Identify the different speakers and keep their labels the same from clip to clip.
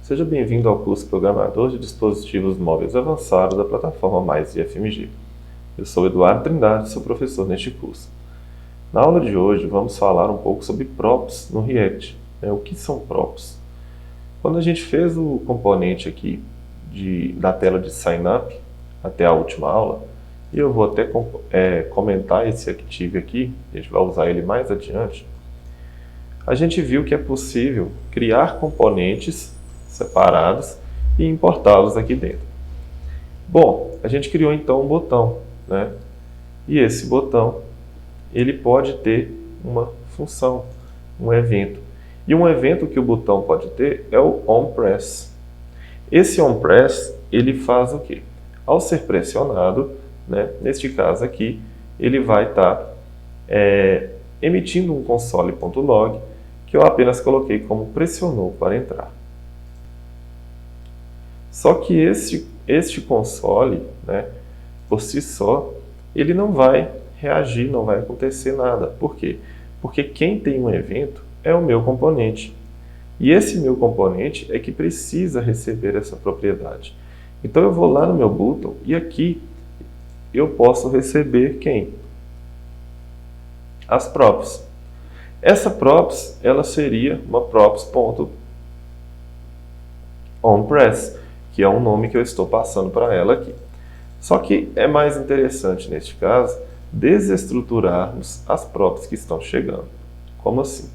Speaker 1: Seja bem-vindo ao curso Programador de Dispositivos Móveis Avançado da plataforma Mais IFMG. Eu sou Eduardo Trindade, seu professor neste curso. Na aula de hoje vamos falar um pouco sobre props no React. O que são props? Quando a gente fez o componente aqui da tela de Sign Up até a última aula, e eu vou até comentar esse Active aqui, a gente vai usar ele mais adiante, a gente viu que é possível criar componentes separados e importá-los aqui dentro. Bom, a gente criou então um botão, né? E esse botão, ele pode ter uma função, um evento. E um evento que o botão pode ter é o onPress. Esse onPress, ele faz o quê? Ao ser pressionado, né, neste caso aqui, ele vai estar emitindo um console.log que eu apenas coloquei como pressionou para entrar. Só que este console, né, por si só, ele não vai reagir, não vai acontecer nada. Por quê? Porque quem tem um evento é o meu componente. E esse meu componente é que precisa receber essa propriedade. Então eu vou lá no meu button e aqui eu posso receber quem? As props. Essa props, ela seria uma props.onPress, que é um nome que eu estou passando para ela aqui. Só que é mais interessante, neste caso, desestruturarmos as props que estão chegando. Como assim?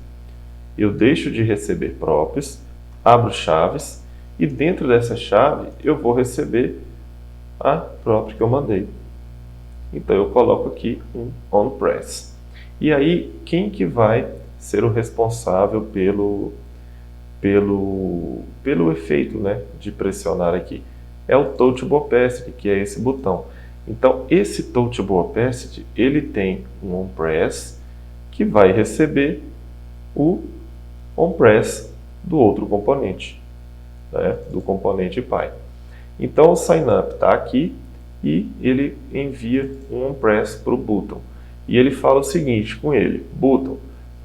Speaker 1: Eu deixo de receber props, abro chaves, e dentro dessa chave eu vou receber a prop que eu mandei. Então eu coloco aqui um onPress. E aí, quem que vai ser o responsável pelo efeito, né, de pressionar aqui? É o Touchable Opacity, que é esse botão. Então, esse Touchable Opacity, ele tem um onPress que vai receber o onPress do outro componente, né, do componente Py. Então, o SignUp está aqui e ele envia um onPress para o button. E ele fala o seguinte com ele: button,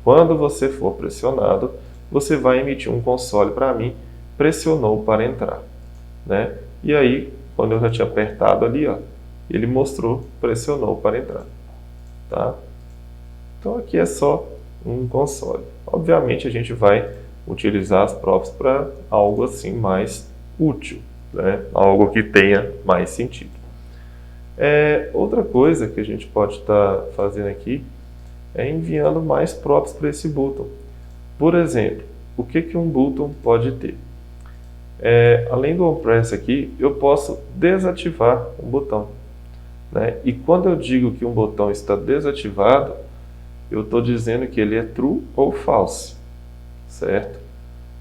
Speaker 1: quando você for pressionado, você vai emitir um console para mim, pressionou para entrar, né? E aí, quando eu já tinha apertado ali, ó, ele mostrou, pressionou para entrar, tá? Então aqui é só um console. Obviamente a gente vai utilizar as props para algo assim mais útil, né? Algo que tenha mais sentido. Outra coisa que a gente pode estar fazendo aqui é enviando mais props para esse button. Por exemplo, o que um button pode ter? Além do onPress aqui, eu posso desativar um botão, né? E quando eu digo que um botão está desativado, eu estou dizendo que ele é true ou false, certo?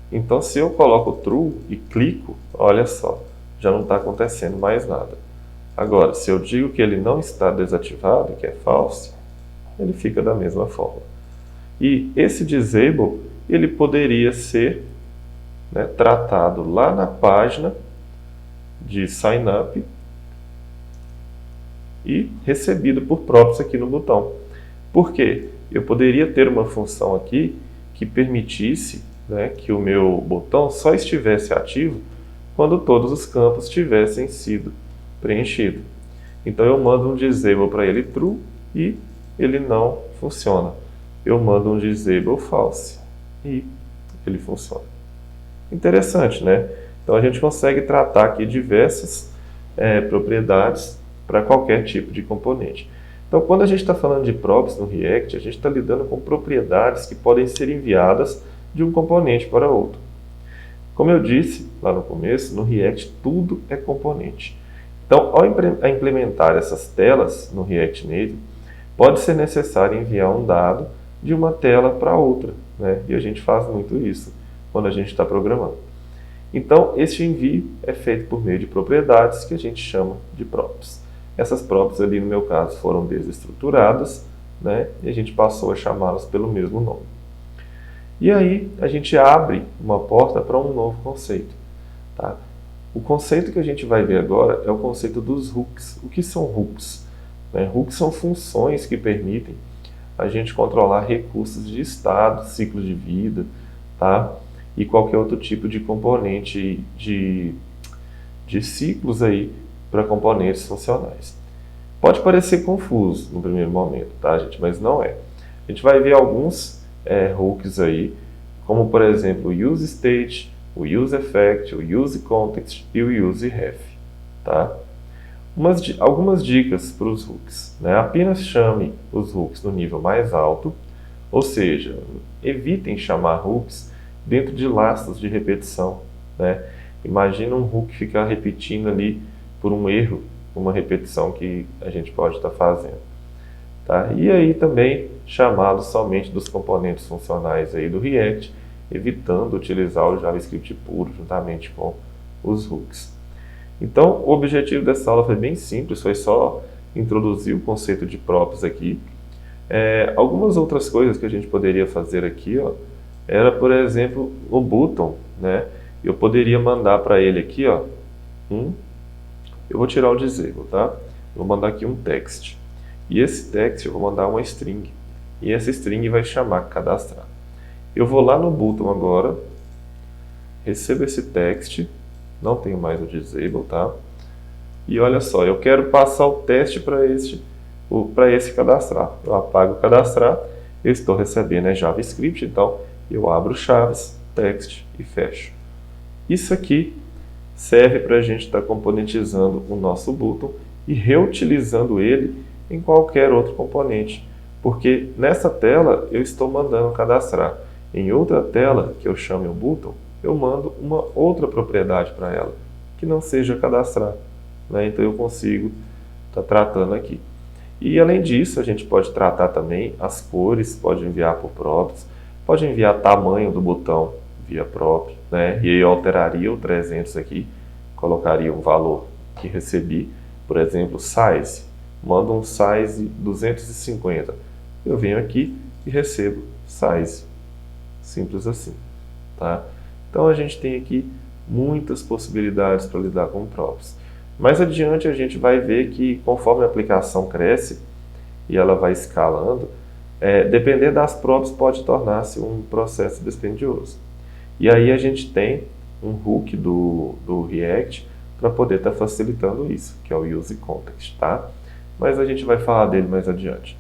Speaker 1: Então, se eu coloco true e clico, olha só, já não está acontecendo mais nada. Agora, se eu digo que ele não está desativado, que é false, ele fica da mesma forma. E esse disable, ele poderia ser, né, tratado lá na página de sign up e recebido por props aqui no botão. Por quê? Eu poderia ter uma função aqui que permitisse, né, que o meu botão só estivesse ativo quando todos os campos tivessem sido preenchidos. Então eu mando um disable para ele true e ele não funciona. Eu mando um disable false e ele funciona. Interessante, né? Então a gente consegue tratar aqui diversas propriedades para qualquer tipo de componente. Então quando a gente está falando de props no React, a gente está lidando com propriedades que podem ser enviadas de um componente para outro. Como eu disse lá no começo, no React tudo é componente. Então, ao implementar essas telas no React Native, pode ser necessário enviar um dado de uma tela para outra, né? E a gente faz muito isso quando a gente está programando. Então, este envio é feito por meio de propriedades que a gente chama de props. Essas props ali, no meu caso, foram desestruturadas, né? E a gente passou a chamá-las pelo mesmo nome. E aí, a gente abre uma porta para um novo conceito, tá? O conceito que a gente vai ver agora é o conceito dos hooks. O que são hooks? Hooks são funções que permitem a gente controlar recursos de estado, ciclo de vida, tá? e qualquer outro tipo de componente de ciclos aí para componentes funcionais. Pode parecer confuso no primeiro momento, tá, gente? Mas não é. A gente vai ver alguns hooks aí, como por exemplo o useState, o useEffect, o useContext e o useRef, tá? Algumas dicas para os hooks, né? Apenas chame os hooks no nível mais alto, ou seja, evitem chamar hooks dentro de lastros de repetição, né? Imagina um hook ficar repetindo ali por um erro, uma repetição que a gente pode estar fazendo, tá? E aí também chamá-los somente dos componentes funcionais aí do React, evitando utilizar o JavaScript puro juntamente com os hooks. Então, o objetivo dessa aula foi bem simples, foi só introduzir o conceito de props aqui. Algumas outras coisas que a gente poderia fazer aqui, ó, era, por exemplo, o button, né? Eu poderia mandar para ele aqui, ó, eu vou tirar o disable, tá? Vou mandar aqui um text. E esse text eu vou mandar uma string. E essa string vai chamar cadastrar. Eu vou lá no button agora, recebo esse text, não tenho mais o disable, tá? E olha só, eu quero passar o teste para esse cadastrar. Eu apago o cadastrar, eu estou recebendo JavaScript, então eu abro chaves, text e fecho. Isso aqui serve para a gente estar componentizando o nosso button e reutilizando ele em qualquer outro componente, porque nessa tela eu estou mandando cadastrar. Em outra tela que eu chame o button, eu mando uma outra propriedade para ela, que não seja cadastrar, né? Então eu consigo estar tratando aqui. E além disso, a gente pode tratar também as cores, pode enviar por props, pode enviar tamanho do botão via prop, né? E aí eu alteraria o 300 aqui, colocaria um valor que recebi, por exemplo, size, mando um size 250. Eu venho aqui e recebo size, simples assim, tá? Então a gente tem aqui muitas possibilidades para lidar com props. Mais adiante a gente vai ver que conforme a aplicação cresce e ela vai escalando, depender das props pode tornar-se um processo dispendioso. E aí a gente tem um hook do React para poder estar facilitando isso, que é o useContext, tá? Mas a gente vai falar dele mais adiante.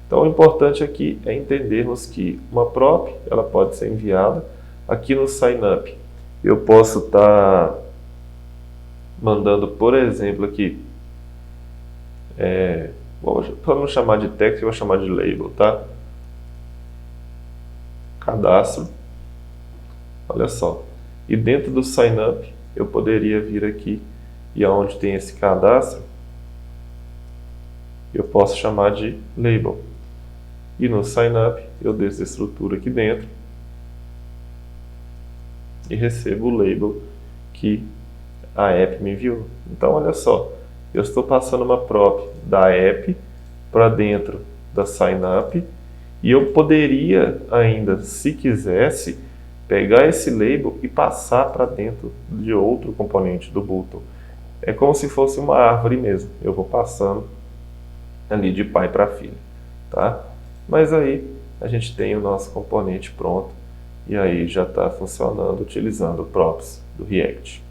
Speaker 1: Então o importante aqui é entendermos que uma prop ela pode ser enviada aqui no signup. Eu posso estar mandando, por exemplo, aqui, para não chamar de text, eu vou chamar de label, tá? Cadastro. Olha só. E dentro do signup, eu poderia vir aqui e aonde tem esse cadastro, eu posso chamar de label. E no signup, eu desestruturo aqui dentro e recebo o label que a app me enviou. Então, olha só, eu estou passando uma prop da app para dentro da signup e eu poderia ainda, se quisesse, pegar esse label e passar para dentro de outro componente do button. É como se fosse uma árvore mesmo. Eu vou passando ali de pai para filho, tá? Mas aí a gente tem o nosso componente pronto e aí já está funcionando utilizando o props do React.